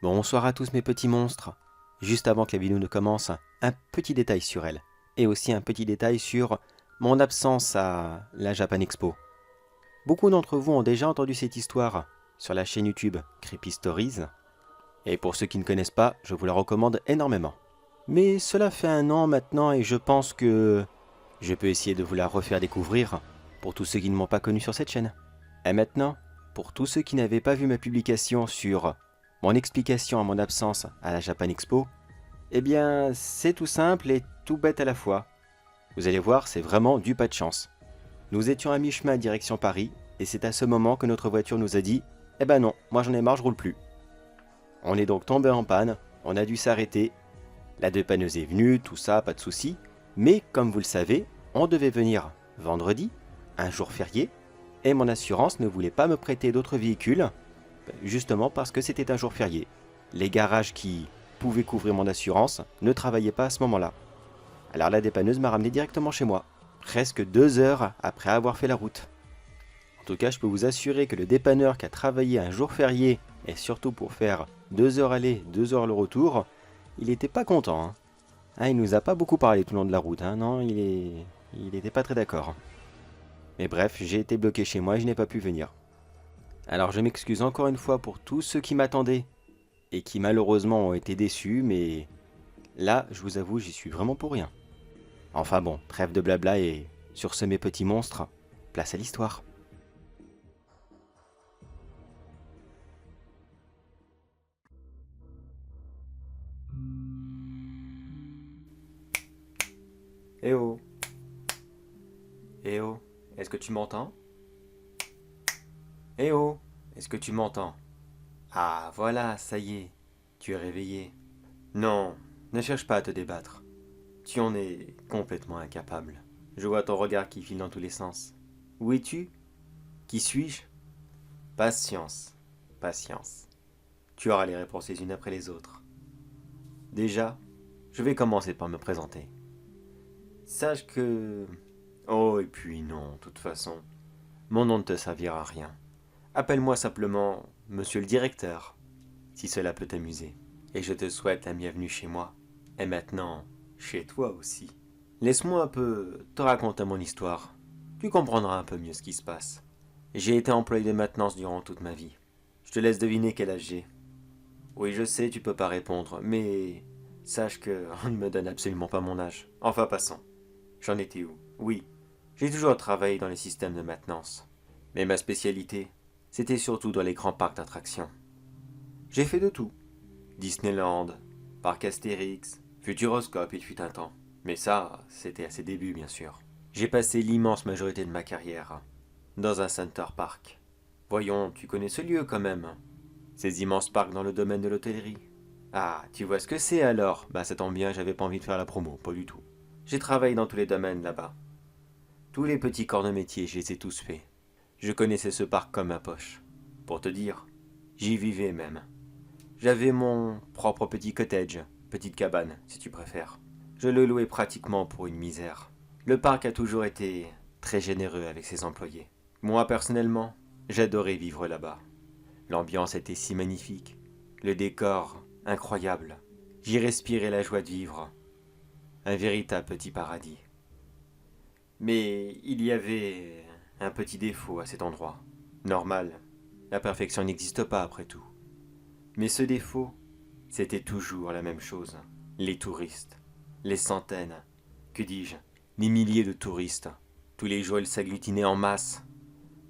Bonsoir à tous mes petits monstres. Juste avant que la vidéo ne commence, un petit détail sur elle. Et aussi un petit détail sur mon absence à la Japan Expo. Beaucoup d'entre vous ont déjà entendu cette histoire sur la chaîne YouTube Creepy Stories. Et pour ceux qui ne connaissent pas, je vous la recommande énormément. Mais cela fait 1 an maintenant et je pense que je peux essayer de vous la refaire découvrir pour tous ceux qui ne m'ont pas connu sur cette chaîne. Et maintenant, pour tous ceux qui n'avaient pas vu ma publication sur mon explication à mon absence à la Japan Expo, eh bien c'est tout simple et tout bête à la fois. Vous allez voir, c'est vraiment du pas de chance. Nous étions à mi-chemin direction Paris et c'est à ce moment que notre voiture nous a dit « Eh ben non, moi j'en ai marre, je roule plus ». On est donc tombé en panne, on a dû s'arrêter. La dépanneuse est venue, tout ça, pas de souci. Mais comme vous le savez, on devait venir vendredi, un jour férié, et mon assurance ne voulait pas me prêter d'autres véhicules, justement parce que c'était un jour férié. Les garages qui pouvaient couvrir mon assurance ne travaillaient pas à ce moment-là. Alors la dépanneuse m'a ramené directement chez moi, presque 2 heures après avoir fait la route. En tout cas, je peux vous assurer que le dépanneur qui a travaillé un jour férié, et surtout pour faire 2 heures aller, 2 heures le retour, il était pas content. Hein. Ah, il nous a pas beaucoup parlé tout le long de la route, hein. Non, il était pas très d'accord. Mais bref, j'ai été bloqué chez moi et je n'ai pas pu venir. Alors je m'excuse encore une fois pour tous ceux qui m'attendaient et qui malheureusement ont été déçus, mais là, je vous avoue, j'y suis vraiment pour rien. Enfin bon, trêve de blabla et sur ce mes petits monstres, place à l'histoire. Eh oh, eh oh, est-ce que tu m'entends? Eh oh, est-ce que tu m'entends? Ah voilà, ça y est, tu es réveillé. Non, ne cherche pas à te débattre. Tu en es complètement incapable. Je vois ton regard qui file dans tous les sens. Où es-tu? Qui suis-je? Patience, patience. Tu auras les réponses les unes après les autres. Déjà, je vais commencer par me présenter. Sache que... Oh, et puis non, de toute façon, mon nom ne te servira à rien. Appelle-moi simplement Monsieur le Directeur, si cela peut t'amuser. Et je te souhaite la bienvenue chez moi. Et maintenant, chez toi aussi. Laisse-moi un peu te raconter mon histoire. Tu comprendras un peu mieux ce qui se passe. J'ai été employé de maintenance durant toute ma vie. Je te laisse deviner quel âge j'ai. Oui, je sais, tu peux pas répondre, mais sache que on ne me donne absolument pas mon âge. Enfin, passons. J'en étais où? Oui, j'ai toujours travaillé dans les systèmes de maintenance. Mais ma spécialité, c'était surtout dans les grands parcs d'attractions. J'ai fait de tout. Disneyland, Parc Astérix, Futuroscope, il fut un temps. Mais ça, c'était à ses débuts, bien sûr. J'ai passé l'immense majorité de ma carrière dans un Center Park. Voyons, tu connais ce lieu quand même. Ces immenses parcs dans le domaine de l'hôtellerie. Ah, tu vois ce que c'est alors? Bah ça tombe bien, j'avais pas envie de faire la promo, pas du tout. J'ai travaillé dans tous les domaines là-bas. Tous les petits corps de métier, je les ai tous faits. Je connaissais ce parc comme ma poche. Pour te dire, j'y vivais même. J'avais mon propre petit cottage, petite cabane, si tu préfères. Je le louais pratiquement pour une misère. Le parc a toujours été très généreux avec ses employés. Moi, personnellement, j'adorais vivre là-bas. L'ambiance était si magnifique, le décor incroyable. J'y respirais la joie de vivre. Un véritable petit paradis. Mais il y avait un petit défaut à cet endroit. Normal, la perfection n'existe pas après tout. Mais ce défaut, c'était toujours la même chose. Les touristes. Les centaines, que dis-je, les milliers de touristes. Tous les jours, ils s'agglutinaient en masse,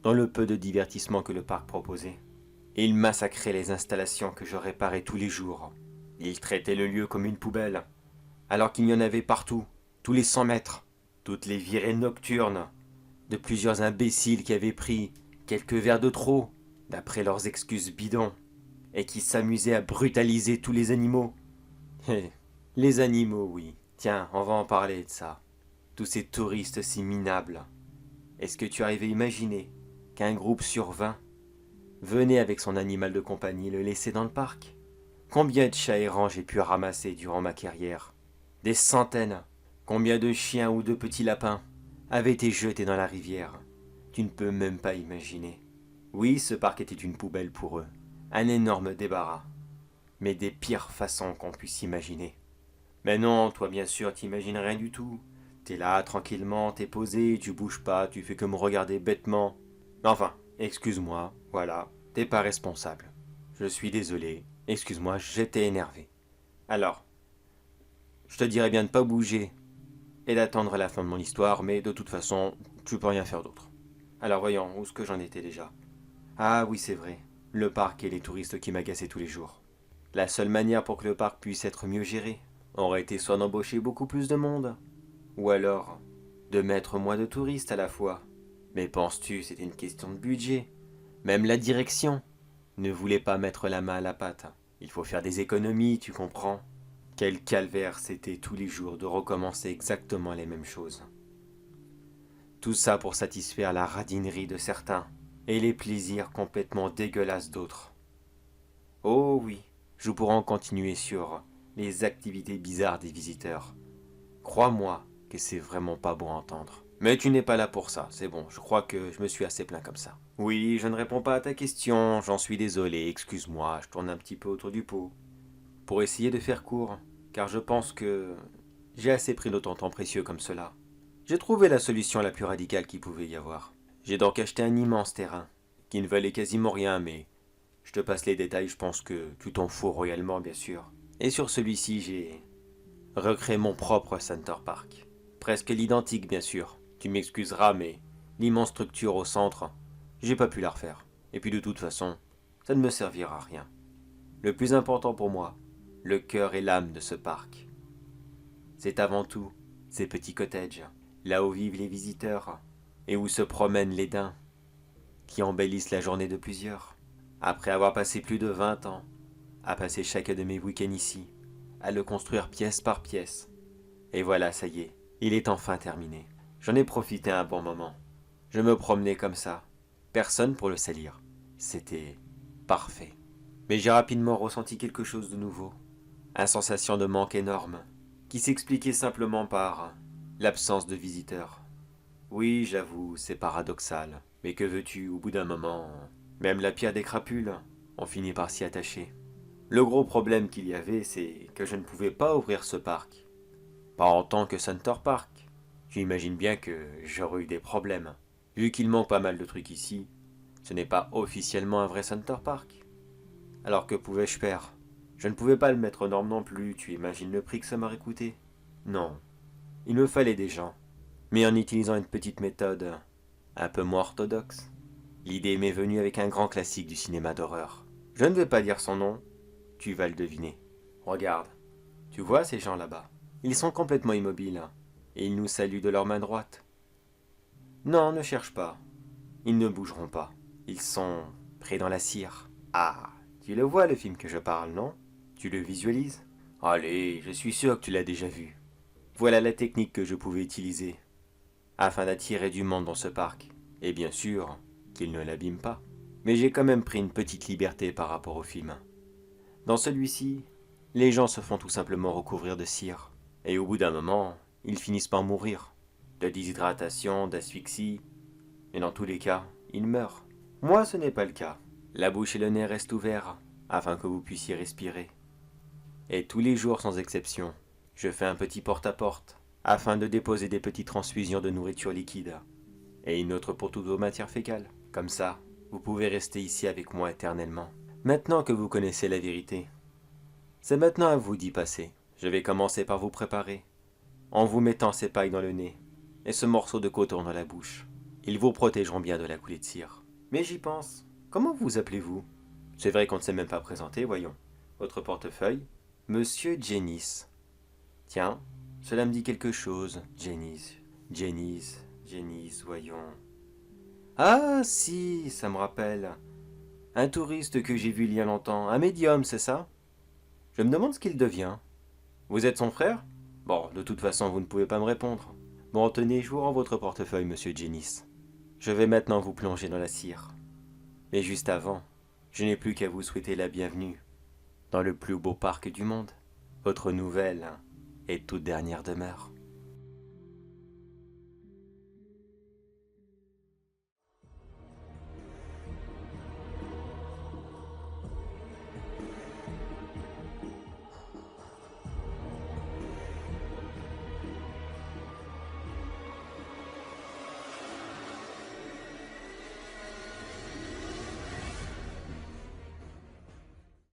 dans le peu de divertissement que le parc proposait. Et ils massacraient les installations que je réparais tous les jours. Ils traitaient le lieu comme une poubelle, alors qu'il y en avait partout, tous les 100 mètres. Toutes les virées nocturnes de plusieurs imbéciles qui avaient pris quelques verres de trop, d'après leurs excuses bidons, et qui s'amusaient à brutaliser tous les animaux. Les animaux, oui. Tiens, on va en parler de ça. Tous ces touristes si minables. Est-ce que tu arrives à imaginer qu'un groupe sur 20 venait avec son animal de compagnie le laisser dans le parc? Combien de chats errants j'ai pu ramasser durant ma carrière? Des centaines. Combien de chiens ou de petits lapins avaient été jetés dans la rivière? Tu ne peux même pas imaginer. Oui, ce parc était une poubelle pour eux. Un énorme débarras. Mais des pires façons qu'on puisse imaginer. Mais non, toi bien sûr, t'imagines rien du tout. T'es là, tranquillement, t'es posé, tu bouges pas, tu fais que me regarder bêtement. Enfin, excuse-moi, voilà, t'es pas responsable. Je suis désolé, excuse-moi, j'étais énervé. Alors, je te dirais bien de pas bouger et d'attendre la fin de mon histoire, mais de toute façon, tu peux rien faire d'autre. Alors voyons, où est-ce que j'en étais déjà? Ah oui, c'est vrai, le parc et les touristes qui m'agaçaient tous les jours. La seule manière pour que le parc puisse être mieux géré aurait été soit d'embaucher beaucoup plus de monde, ou alors de mettre moins de touristes à la fois. Mais penses-tu, c'était une question de budget? Même la direction ne voulait pas mettre la main à la pâte. Il faut faire des économies, tu comprends? Quel calvaire c'était tous les jours de recommencer exactement les mêmes choses. Tout ça pour satisfaire la radinerie de certains et les plaisirs complètement dégueulasses d'autres. Oh oui, je pourrais en continuer sur les activités bizarres des visiteurs. Crois-moi que c'est vraiment pas bon à entendre. Mais tu n'es pas là pour ça, c'est bon, je crois que je me suis assez plaint comme ça. Oui, je ne réponds pas à ta question, j'en suis désolé, excuse-moi, je tourne un petit peu autour du pot. Pour essayer de faire court, car je pense que j'ai assez pris de ton temps précieux comme cela. J'ai trouvé la solution la plus radicale qu'il pouvait y avoir. J'ai donc acheté un immense terrain, qui ne valait quasiment rien, mais je te passe les détails, je pense que tu t'en fous royalement, bien sûr. Et sur celui-ci, j'ai recréé mon propre Center Park. Presque l'identique, bien sûr. Tu m'excuseras, mais l'immense structure au centre, j'ai pas pu la refaire. Et puis de toute façon, ça ne me servira à rien. Le plus important pour moi, le cœur et l'âme de ce parc, c'est avant tout ces petits cottages, là où vivent les visiteurs et où se promènent les daims, qui embellissent la journée de plusieurs. Après avoir passé plus de 20 ans à passer chacun de mes week-ends ici, à le construire pièce par pièce. Et voilà, ça y est, il est enfin terminé. J'en ai profité un bon moment. Je me promenais comme ça, personne pour le salir. C'était parfait. Mais j'ai rapidement ressenti quelque chose de nouveau. Une sensation de manque énorme, qui s'expliquait simplement par l'absence de visiteurs. Oui, j'avoue, c'est paradoxal. Mais que veux-tu, au bout d'un moment, même la pire des crapules, on finit par s'y attacher. Le gros problème qu'il y avait, c'est que je ne pouvais pas ouvrir ce parc. Pas en tant que Center Park. Tu imagines bien que j'aurais eu des problèmes. Vu qu'il manque pas mal de trucs ici, ce n'est pas officiellement un vrai Center Park. Alors que pouvais-je faire? Je ne pouvais pas le mettre aux normes non plus, tu imagines le prix que ça m'aurait coûté? Non, il me fallait des gens, mais en utilisant une petite méthode un peu moins orthodoxe. L'idée m'est venue avec un grand classique du cinéma d'horreur. Je ne vais pas dire son nom, tu vas le deviner. Regarde, tu vois ces gens là-bas? Ils sont complètement immobiles, et ils nous saluent de leur main droite. Non, ne cherche pas. Ils ne bougeront pas. Ils sont près dans la cire. Ah, tu le vois le film que je parle, non? Tu le visualises? Allez, je suis sûr que tu l'as déjà vu. Voilà la technique que je pouvais utiliser, afin d'attirer du monde dans ce parc. Et bien sûr, qu'il ne l'abîme pas. Mais j'ai quand même pris une petite liberté par rapport au film. Dans celui-ci, les gens se font tout simplement recouvrir de cire. Et au bout d'un moment, ils finissent par mourir. De déshydratation, d'asphyxie. Et dans tous les cas, ils meurent. Moi, ce n'est pas le cas. La bouche et le nez restent ouverts, afin que vous puissiez respirer. Et tous les jours, sans exception, je fais un petit porte-à-porte, afin de déposer des petites transfusions de nourriture liquide. Et une autre pour toutes vos matières fécales. Comme ça, vous pouvez rester ici avec moi éternellement. Maintenant que vous connaissez la vérité, c'est maintenant à vous d'y passer. Je vais commencer par vous préparer, en vous mettant ces pailles dans le nez, et ce morceau de coton dans la bouche. Ils vous protégeront bien de la coulée de cire. Mais j'y pense. Comment vous appelez-vous? C'est vrai qu'on ne s'est même pas présenté, voyons. Votre portefeuille? Monsieur Jennings. Tiens, cela me dit quelque chose, Jennings. Jennings, voyons. Ah, si, ça me rappelle. Un touriste que j'ai vu il y a longtemps, un médium, c'est ça? Je me demande ce qu'il devient. Vous êtes son frère? Bon, de toute façon, vous ne pouvez pas me répondre. Bon, tenez, je vous rends votre portefeuille, monsieur Jennings. Je vais maintenant vous plonger dans la cire. Mais juste avant, je n'ai plus qu'à vous souhaiter la bienvenue dans le plus beau parc du monde. Votre nouvelle et toute dernière demeure.